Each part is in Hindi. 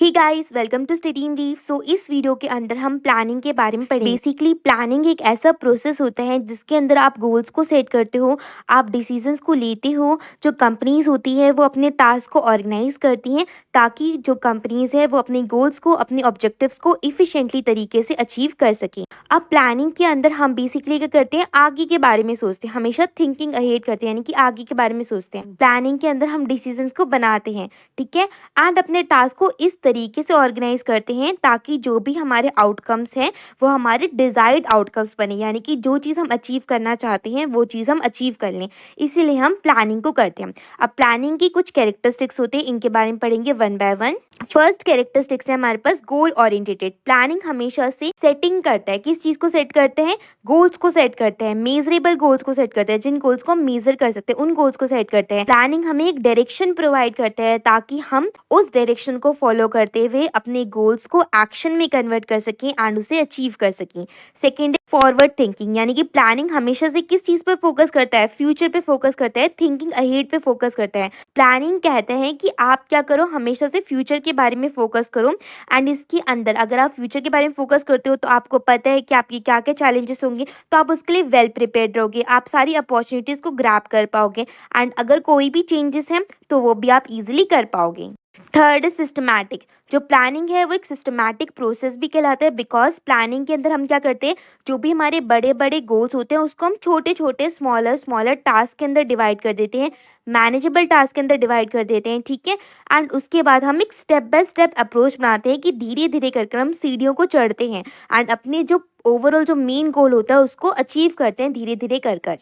Hey guys, welcome to study in deep. So इस वीडियो के अंदर हम प्लानिंग के बारे में पढ़ेंगे। बेसिकली प्लानिंग एक ऐसा प्रोसेस होता है जिसके अंदर आप गोल्स को सेट करते हो, आप डिसीजंस को लेते हो। जो कंपनीज होती है वो अपने टास्क को ऑर्गेनाइज करती हैं ताकि जो कंपनीज है वो अपने गोल्स को, अपने ऑब्जेक्टिव्स को इफिशिएंटली तरीके से अचीव कर सकें। अब प्लानिंग के अंदर हम बेसिकली क्या करते हैं, आगे के बारे में सोचते हैं, हमेशा थिंकिंग अहेड करते हैं, यानी कि आगे के बारे में सोचते हैं। प्लानिंग के अंदर हम डिसीजंस को बनाते हैं, ठीक है, एंड अपने टास्क को इस तरीके से ऑर्गेनाइज करते हैं ताकि जो भी हमारे आउटकम्स हैं वो हमारे डिजायर्ड आउटकम्स बने, यानी कि जो चीज़ हम अचीव करना चाहते हैं वो चीज़ हम अचीव कर लें। इसीलिए हम प्लानिंग को करते हैं। अब प्लानिंग की कुछ कैरेक्टरिस्टिक्स होते हैं, इनके बारे में पढ़ेंगे one by one. First characteristics है हमारे पास गोल ओरिएंटेड। प्लानिंग हमेशा से सेटिंग करता है, किस चीज़ को सेट करते हैं, गोल्स को सेट करते हैं, मेजरेबल गोल्स को सेट करते हैं, जिन गोल्स को हम मेजर कर सकते हैं उन गोल्स को सेट करते हैं। प्लानिंग हमें एक डायरेक्शन प्रोवाइड करता है ताकि हम उस डायरेक्शन को फॉलो करते हुए अपने गोल्स को एक्शन में कन्वर्ट कर सकें एंड उसे अचीव कर सकें। सेकेंड, फॉरवर्ड थिंकिंग, यानी कि प्लानिंग हमेशा से किस चीज़ पर फोकस करता है, फ्यूचर पे फोकस करता है, थिंकिंग अहेड पे फोकस करता है। प्लानिंग कहते हैं कि आप क्या करो, हमेशा से फ्यूचर के बारे में फोकस करो। एंड इसके अंदर अगर आप फ्यूचर के बारे में फोकस करते हो तो आपको पता है कि आपके क्या क्या चैलेंजेस होंगे, तो आप उसके लिए वेल प्रिपेयर्ड रहोगे, आप सारी अपॉर्चुनिटीज़ को ग्रैब कर पाओगे एंड अगर कोई भी चेंजेस हैं तो वो भी आप इजीली कर पाओगे। Third systematic. जो प्लानिंग है वो एक सिस्टमैटिक प्रोसेस भी कहलाता है, बिकॉज प्लानिंग के अंदर हम क्या करते हैं, जो भी हमारे बड़े बड़े गोल्स होते हैं उसको हम छोटे छोटे स्मॉलर स्मॉलर टास्क के अंदर डिवाइड कर देते हैं, मैनेजेबल टास्क के अंदर डिवाइड कर देते हैं, ठीक है। एंड उसके बाद हम एक स्टेप बाय स्टेप अप्रोच बनाते हैं कि धीरे धीरे करके हम सीढ़ियों को चढ़ते हैं एंड अपने जो ओवरऑल जो मेन गोल होता है उसको अचीव करते हैं धीरे धीरे कर कर।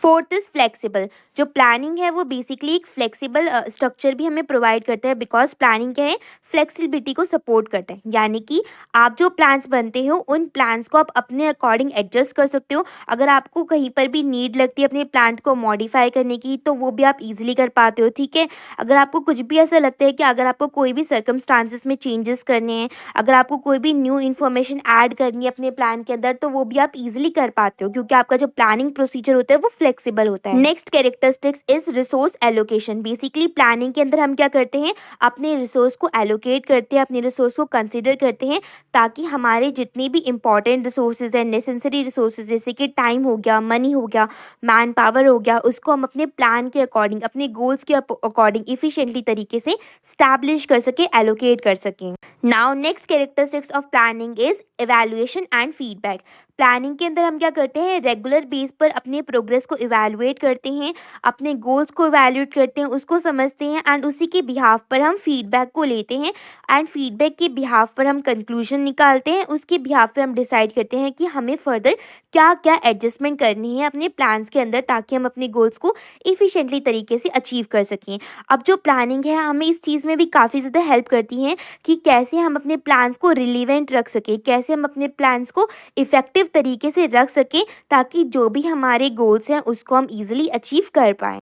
Fourth is flexible. जो प्लानिंग है वो बेसिकली एक फ्लेक्सिबल स्ट्रक्चर भी हमें प्रोवाइड करता है, बिकॉज प्लानिंग क्या है, फ्लेक्सिबिलिटी को सपोर्ट करता है, यानी कि आप जो प्लान्स बनते हो उन प्लान्स को आप अपने अकॉर्डिंग एडजस्ट कर सकते हो। अगर आपको कहीं पर भी नीड लगती है अपने प्लान को मॉडिफाई करने की तो वो भी आप इजीली कर पाते हो, ठीक है। अगर आपको कुछ भी ऐसा लगता है कि अगर आपको कोई भी सर्कमस्टांसेस में चेंजेस करने हैं, अगर आपको कोई भी न्यू इन्फॉर्मेशन ऐड करनी है अपने प्लान के अंदर, तो वो भी आप इजीली कर पाते हो क्योंकि आपका जो प्लानिंग प्रोसीजर होता है वो फ्लेक्सिबल होता है। Next characteristics is resource allocation. Basically planning के अंदर हम क्या करते हैं, अपने रिसोर्स को एलोकेट करते हैं, अपने रिसोर्स को कंसिडर करते हैं ताकि हमारे जितने भी इंपॉर्टेंट रिसोर्सेज हैं, नेसेसरी रिसोर्सेज जैसे कि टाइम हो गया, मनी हो गया, मैन पावर हो गया, उसको हम अपने प्लान के अकॉर्डिंग, अपने गोल्स के अकॉर्डिंग इफिशिएंटली तरीके से स्टैब्लिश कर सके, एलोकेट कर सकें। Now next characteristics of planning is evaluation and feedback. Planning के अंदर हम क्या करते हैं, रेगुलर बेस पर अपने प्रोग्रेस को इवैल्यूएट करते हैं, अपने गोल्स को इवैल्यूएट करते हैं, उसको समझते हैं एंड उसी के बिहाफ पर हम फीडबैक को लेते हैं एंड फीडबैक के बिहाफ पर हम कंक्लूजन निकालते हैं, उसके बिहाफ पे हम डिसाइड करते हैं कि हमें फर्दर क्या क्या एडजस्टमेंट करनी है अपने प्लान्स के अंदर ताकि हम अपने गोल्स को इफिशिएंटली तरीके से अचीव कर सकें। अब जो प्लानिंग है हमें इस चीज़ में भी काफ़ी ज़्यादा हेल्प करती है कि कैसे हम अपने प्लान्स को रिलीवेंट रख सकें, कैसे हम अपने प्लान्स को इफ़ेक्टिव तरीके से रख सकें ताकि जो भी हमारे गोल्स हैं उसको हम ईज़िली अचीव कर पाएँ।